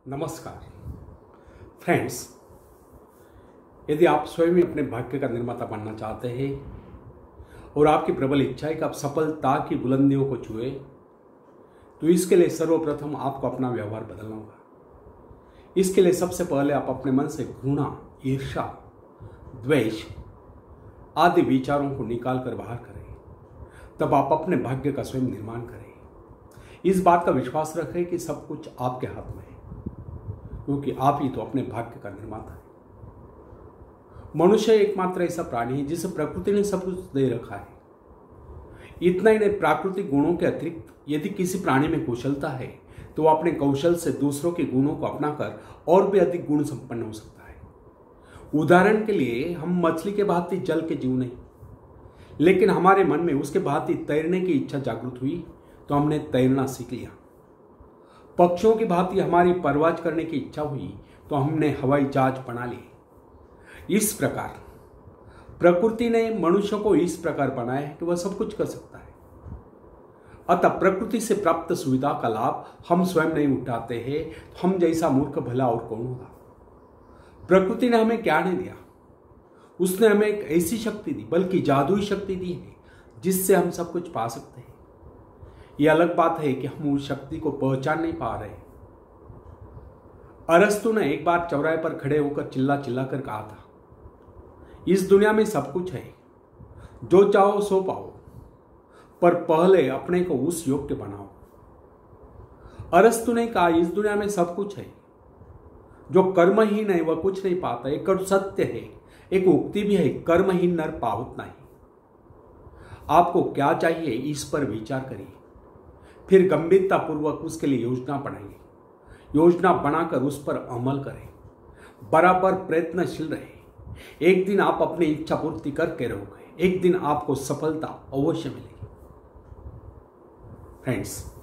नमस्कार फ्रेंड्स, यदि आप स्वयं ही अपने भाग्य का निर्माता बनना चाहते हैं और आपकी प्रबल इच्छा है कि आप सफलता की बुलंदियों को छुए, तो इसके लिए सर्वप्रथम आपको अपना व्यवहार बदलना होगा। इसके लिए सबसे पहले आप अपने मन से घृणा, ईर्ष्या, द्वेष आदि विचारों को निकाल कर बाहर करें। तब आप अपने भाग्य का स्वयं निर्माण करें। इस बात का विश्वास रखें कि सब कुछ आपके हाथ में है, क्योंकि आप ही तो अपने भाग्य का निर्माता है। मनुष्य एकमात्र ऐसा प्राणी है जिसे प्रकृति ने सब कुछ दे रखा है। इतना ही नहीं, प्राकृतिक गुणों के अतिरिक्त यदि किसी प्राणी में कुशलता है तो वह अपने कौशल से दूसरों के गुणों को अपनाकर और भी अधिक गुण संपन्न हो सकता है। उदाहरण के लिए, हम मछली के भांति जल के जीव नहीं, लेकिन हमारे मन में उसके भांति तैरने की इच्छा जागृत हुई तो हमने तैरना सीख लिया। पक्षियों की भांति हमारी परवाज करने की इच्छा हुई तो हमने हवाई जहाज बना लिए। इस प्रकार प्रकृति ने मनुष्य को इस प्रकार बनाया है कि वह सब कुछ कर सकता है। अतः प्रकृति से प्राप्त सुविधा का लाभ हम स्वयं नहीं उठाते हैं तो हम जैसा मूर्ख भला और कौन होगा। प्रकृति ने हमें क्या नहीं दिया? उसने हमें एक ऐसी शक्ति दी, बल्कि जादुई शक्ति दी है जिससे हम सब कुछ पा सकते हैं। यह अलग बात है कि हम उस शक्ति को पहचान नहीं पा रहे। अरस्तु ने एक बार चौराहे पर खड़े होकर चिल्ला चिल्ला कर कहा था, इस दुनिया में सब कुछ है, जो चाहो सो पाओ, पर पहले अपने को उस योग्य बनाओ। अरस्तु ने कहा, इस दुनिया में सब कुछ है, जो कर्म ही नहीं वह कुछ नहीं पाता। एक कटु सत्य है, एक उक्ति भी है, कर्महीन नर पावत नहीं। आपको क्या चाहिए, इस पर विचार करिए, फिर गंभीरता पूर्वक उसके लिए योजना बनाइए। योजना बनाकर उस पर अमल करें, बराबर प्रयत्नशील रहे। एक दिन आप अपनी इच्छा पूर्ति करके रहोगे, एक दिन आपको सफलता अवश्य मिलेगी। फ्रेंड्स,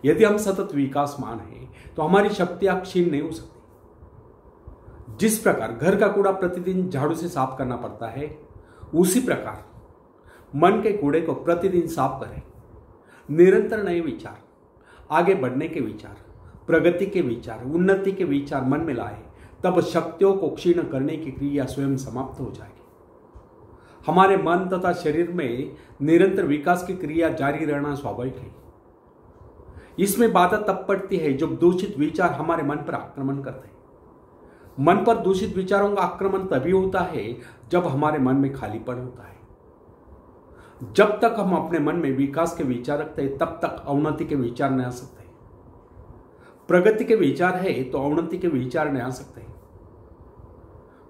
यदि हम सतत विकासमान हैं तो हमारी शक्तियां क्षीण नहीं हो सकती। जिस प्रकार घर का कूड़ा प्रतिदिन झाड़ू से साफ करना पड़ता है, उसी प्रकार मन के कूड़े को प्रतिदिन साफ करें। निरंतर नए विचार, आगे बढ़ने के विचार, प्रगति के विचार, उन्नति के विचार मन में लाए, तब शक्तियों को क्षीण करने की क्रिया स्वयं समाप्त हो जाएगी। हमारे मन तथा शरीर में निरंतर विकास की क्रिया जारी रहना स्वाभाविक है। इसमें बाधा तब पड़ती है जब दूषित विचार हमारे मन पर आक्रमण करते हैं। मन पर दूषित विचारों का आक्रमण तभी होता है जब हमारे मन में खालीपन होता है। जब तक हम अपने मन में विकास के विचार रखते हैं, तब तक अवनति के विचार नहीं आ सकते। प्रगति के विचार है तो अवनति के विचार नहीं आ सकते।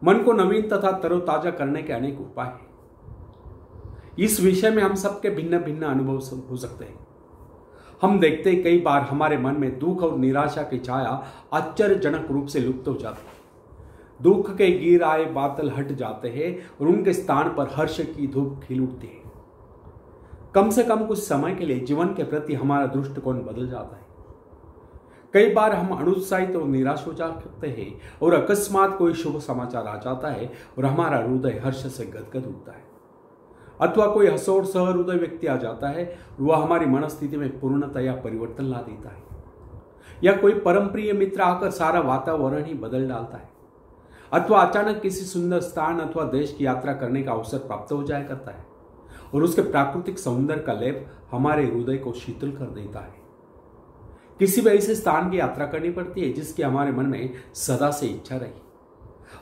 मन को नवीन तथा तरोताजा करने के अनेक उपाय हैं। इस विषय में हम सबके भिन्न भिन्न अनुभव हो सकते हैं। हम देखते हैं, कई बार हमारे मन में दुख और निराशा की छाया आश्चर्यजनक रूप से लुप्त हो जाती है। दुख के गिर आए बादल हट जाते हैं और उनके स्थान पर हर्ष की धूप खिल उठती है। कम से कम कुछ समय के लिए जीवन के प्रति हमारा दृष्टिकोण बदल जाता है। कई बार हम अनुत्साहित और निराश हो जाते हैं और अकस्मात कोई शुभ समाचार आ जाता है और हमारा हृदय हर्ष से गदगद उठता है। अथवा कोई हसौर सहृदय व्यक्ति आ जाता है और वह हमारी मनस्थिति में पूर्णतया परिवर्तन ला देता है। या कोई परम प्रिय मित्र आकर सारा वातावरण ही बदल डालता है। अथवा अचानक किसी सुंदर स्थान अथवा देश की यात्रा करने का अवसर प्राप्त हो जाया करता है और उसके प्राकृतिक सौंदर्य का लेप हमारे हृदय को शीतल कर देता है। किसी भी ऐसे स्थान की यात्रा करनी पड़ती है जिसकी हमारे मन में सदा से इच्छा रही,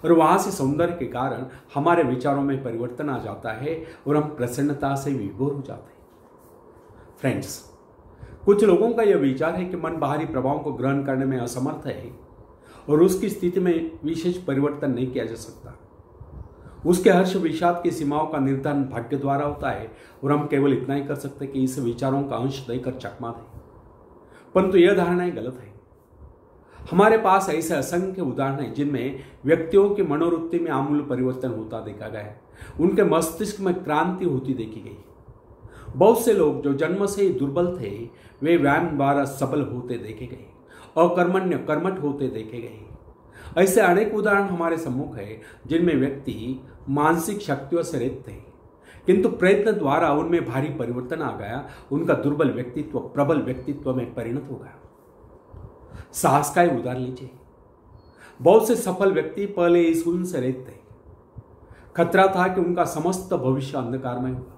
और वहां से सौंदर्य के कारण हमारे विचारों में परिवर्तन आ जाता है और हम प्रसन्नता से विभोर हो जाते हैं। फ्रेंड्स, कुछ लोगों का यह विचार है कि मन बाहरी प्रभावों को ग्रहण करने में असमर्थ है और उसकी स्थिति में विशेष परिवर्तन नहीं किया जा सकता। उसके हर्ष विषाद की सीमाओं का निर्धारण भाग्य द्वारा होता है और हम केवल इतना ही कर सकते कि इस विचारों का अंश देकर चकमा दें। परंतु यह धारणाएं गलत है। हमारे पास ऐसे असंख्य उदाहरण हैं जिनमें व्यक्तियों की मनोवृत्ति में आमूल परिवर्तन होता देखा गया है। उनके मस्तिष्क में क्रांति होती देखी गई। बहुत से लोग जो जन्म से ही दुर्बल थे, वे व्यायाम द्वारा सबल होते देखे गए, अकर्मण्य कर्मठ होते देखे गए। ऐसे अनेक उदाहरण हमारे सम्मुख है जिनमें व्यक्ति मानसिक शक्तियों से रहित थे, किंतु प्रयत्न द्वारा उनमें भारी परिवर्तन आ गया। उनका दुर्बल व्यक्तित्व प्रबल व्यक्तित्व में परिणत हो गया। साहस का ही उदाहरण लीजिए। बहुत से सफल व्यक्ति पहले इस गुण से रहित थे। खतरा था कि उनका समस्त भविष्य अंधकारमय होगा,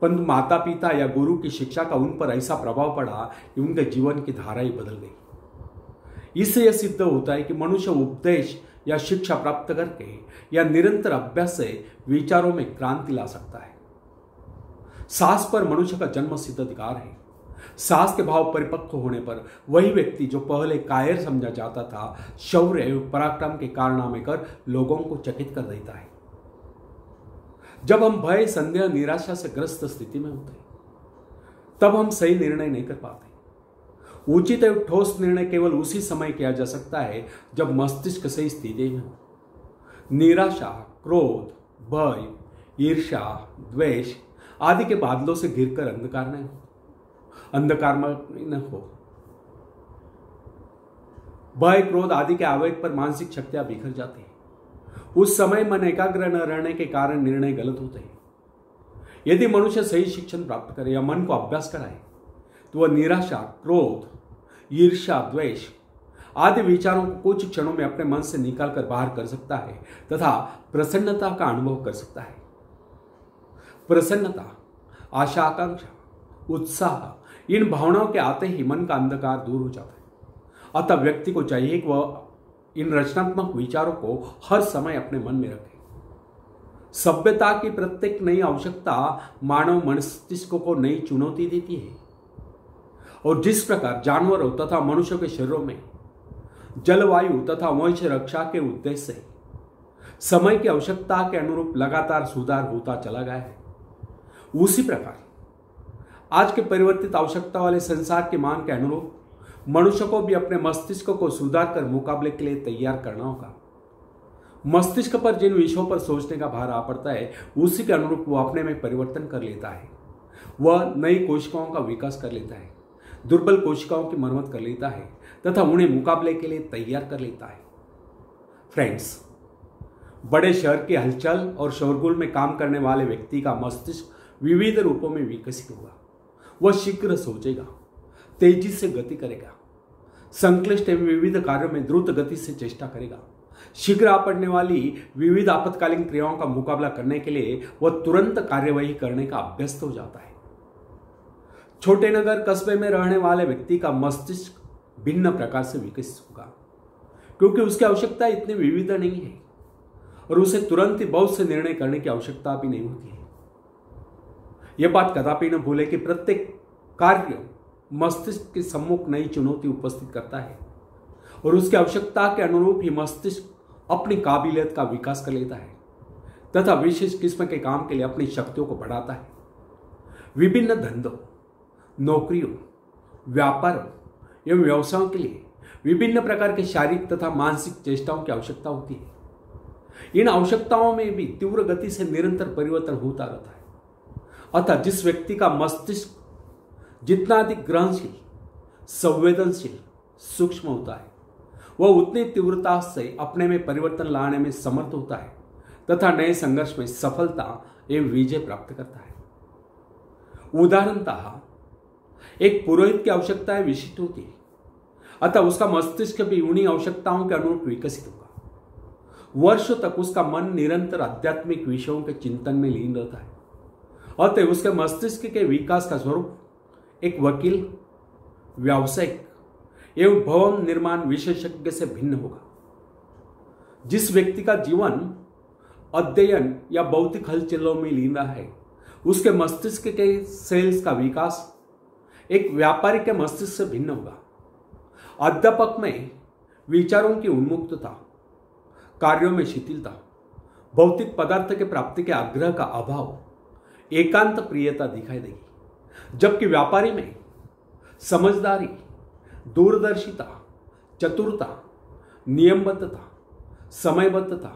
परंतु माता पिता या गुरु की शिक्षा का उन पर ऐसा प्रभाव पड़ा कि उनके जीवन की धारा ही बदल गई। इससे यह सिद्ध होता है कि मनुष्य उपदेश या शिक्षा प्राप्त करके या निरंतर अभ्यास से विचारों में क्रांति ला सकता है। साहस पर मनुष्य का जन्म सिद्ध अधिकार है। साहस के भाव परिपक्व होने पर वही व्यक्ति जो पहले कायर समझा जाता था, शौर्य एवं पराक्रम के कारनामे कर लोगों को चकित कर देता है। जब हम भय, संदेह, निराशा से ग्रस्त स्थिति में होते हैं, तब हम सही निर्णय नहीं कर पाते। उचित एवं ठोस निर्णय केवल उसी समय किया जा सकता है जब मस्तिष्क सही स्थिति में हो। निराशा, क्रोध, भय, ईर्ष्या, द्वेष आदि के बादलों से घिरकर अंधकार में न हो। भय, क्रोध आदि के आवेग पर मानसिक शक्तियां बिखर जाती है। उस समय मन एकाग्र न रहने के कारण निर्णय गलत होते हैं। यदि मनुष्य सही शिक्षण प्राप्त करे या मन को अभ्यास कराए तो वह निराशा, क्रोध, ईर्ष्या, द्वेष आदि विचारों को कुछ क्षणों में अपने मन से निकालकर बाहर कर सकता है तथा प्रसन्नता का अनुभव कर सकता है। प्रसन्नता, आशा, आकांक्षा, उत्साह इन भावनाओं के आते ही मन का अंधकार दूर हो जाता है। अतः व्यक्ति को चाहिए कि वह इन रचनात्मक विचारों को हर समय अपने मन में रखे। सभ्यता की प्रत्येक नई आवश्यकता मानव मस्तिष्क को नई चुनौती देती है। और जिस प्रकार जानवरों तथा मनुष्यों के शरीरों में जलवायु तथा वंश रक्षा के उद्देश्य से समय की आवश्यकता के अनुरूप लगातार सुधार होता चला गया है, उसी प्रकार आज के परिवर्तित आवश्यकता वाले संसार की मांग के अनुरूप मनुष्य को भी अपने मस्तिष्क को सुधार कर मुकाबले के लिए तैयार करना होगा। मस्तिष्क पर जिन विषयों पर सोचने का भार आ पड़ता है, उसी के अनुरूप वह अपने में परिवर्तन कर लेता है। वह नई कोशिकाओं का विकास कर लेता है, दुर्बल कोशिकाओं की मरम्मत कर लेता है तथा उन्हें मुकाबले के लिए तैयार कर लेता है। फ्रेंड्स, बड़े शहर की हलचल और शोरगुल में काम करने वाले व्यक्ति का मस्तिष्क विविध रूपों में विकसित होगा। वह शीघ्र सोचेगा, तेजी से गति करेगा, संक्लिष्ट एवं विविध कार्यों में द्रुत गति से चेष्टा करेगा। शीघ्र आ पड़ने वाली विविध आपातकालीन क्रियाओं का मुकाबला करने के लिए वह तुरंत कार्यवाही करने का अभ्यस्त हो जाता है। छोटे नगर कस्बे में रहने वाले व्यक्ति का मस्तिष्क भिन्न प्रकार से विकसित होगा, क्योंकि उसकी आवश्यकता इतनी विविध नहीं है और उसे तुरंत ही बहुत से निर्णय करने की आवश्यकता भी नहीं होती है। यह बात कदापि न भूले कि प्रत्येक कार्य मस्तिष्क के सम्मुख नई चुनौती उपस्थित करता है और उसकी आवश्यकता के अनुरूप ही मस्तिष्क अपनी काबिलियत का विकास कर लेता है तथा विशेष किस्म के काम के लिए अपनी शक्तियों को बढ़ाता है। विभिन्न धंधों, नौकरियों, व्यापारों एवं व्यवसायों के लिए विभिन्न प्रकार के शारीरिक तथा मानसिक चेष्टाओं की आवश्यकता होती है। इन आवश्यकताओं में भी तीव्र गति से निरंतर परिवर्तन होता रहता है। अतः जिस व्यक्ति का मस्तिष्क जितना अधिक ग्रहणशील, संवेदनशील, सूक्ष्म होता है, वह उतनी तीव्रता से अपने में परिवर्तन लाने में समर्थ होता है तथा नए संघर्ष में सफलता एवं विजय प्राप्त करता है। उदाहरणतः एक पुरोहित की आवश्यकताएं विशिष्ट होती है, अतः उसका मस्तिष्क भी उन्हीं आवश्यकताओं के अनुरूप विकसित होगा। वर्षों तक उसका मन निरंतर आध्यात्मिक विषयों के चिंतन में लीन रहता है, अतः उसके मस्तिष्क के विकास का स्वरूप एक वकील, व्यावसायिक एवं भवन निर्माण विशेषज्ञ से भिन्न होगा। जिस व्यक्ति का जीवन अध्ययन या भौतिक हलचलों में लीन रहा है, उसके मस्तिष्क के सेल्स का विकास एक व्यापारी के मस्तिष्क से भिन्न होगा। अध्यापक में विचारों की उन्मुक्तता, कार्यों में शिथिलता, भौतिक पदार्थ के प्राप्ति के आग्रह का अभाव, एकांत प्रियता दिखाई देगी, जबकि व्यापारी में समझदारी, दूरदर्शिता, चतुरता, नियमबद्धता, समयबद्धता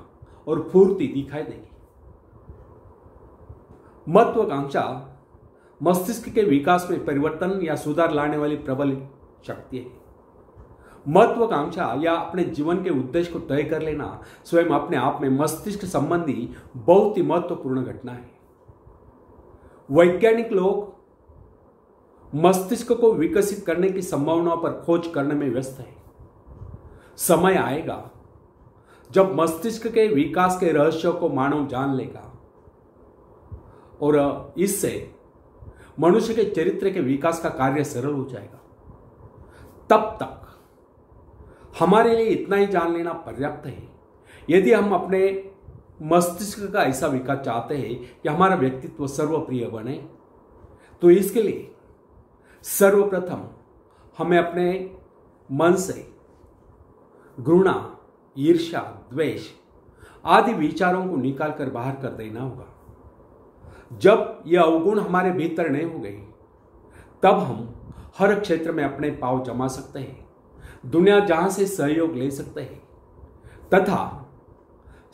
और फूर्ति दिखाई देगी। महत्वाकांक्षा मस्तिष्क के विकास में परिवर्तन या सुधार लाने वाली प्रबल शक्ति है। महत्वाकांक्षा या अपने जीवन के उद्देश्य को तय कर लेना स्वयं अपने आप में मस्तिष्क संबंधी बहुत ही महत्वपूर्ण घटना है। वैज्ञानिक लोग मस्तिष्क को विकसित करने की संभावनाओं पर खोज करने में व्यस्त है। समय आएगा जब मस्तिष्क के विकास के रहस्यों को मानव जान लेगा और इससे मनुष्य के चरित्र के विकास का कार्य सरल हो जाएगा। तब तक हमारे लिए इतना ही जान लेना पर्याप्त है। यदि हम अपने मस्तिष्क का ऐसा विकास चाहते हैं कि हमारा व्यक्तित्व सर्वप्रिय बने, तो इसके लिए सर्वप्रथम हमें अपने मन से घृणा, ईर्ष्या, द्वेष आदि विचारों को निकालकर बाहर कर देना होगा। जब यह अवगुण हमारे भीतर नहीं हो गए, तब हम हर क्षेत्र में अपने पांव जमा सकते हैं, दुनिया जहां से सहयोग ले सकते हैं तथा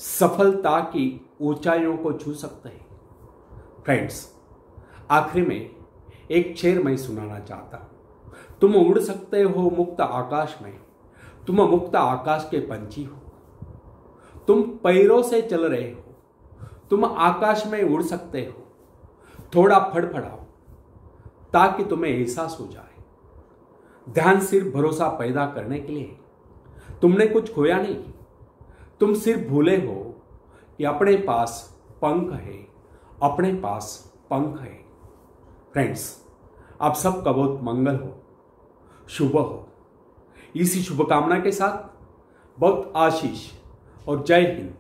सफलता की ऊंचाइयों को छू सकते हैं। फ्रेंड्स, आखिर में एक शेर मैं सुनाना चाहता हूं। तुम उड़ सकते हो मुक्त आकाश में, तुम मुक्त आकाश के पंछी हो। तुम पैरों से चल रहे हो, तुम आकाश में उड़ सकते हो। थोड़ा फड़फड़ाओ ताकि तुम्हें एहसास हो जाए। ध्यान सिर्फ भरोसा पैदा करने के लिए। तुमने कुछ खोया नहीं, तुम सिर्फ भूले हो कि अपने पास पंख है, अपने पास पंख है। फ्रेंड्स, आप सबका बहुत मंगल हो, शुभ हो। इसी शुभकामना के साथ बहुत आशीष और जय हिंद।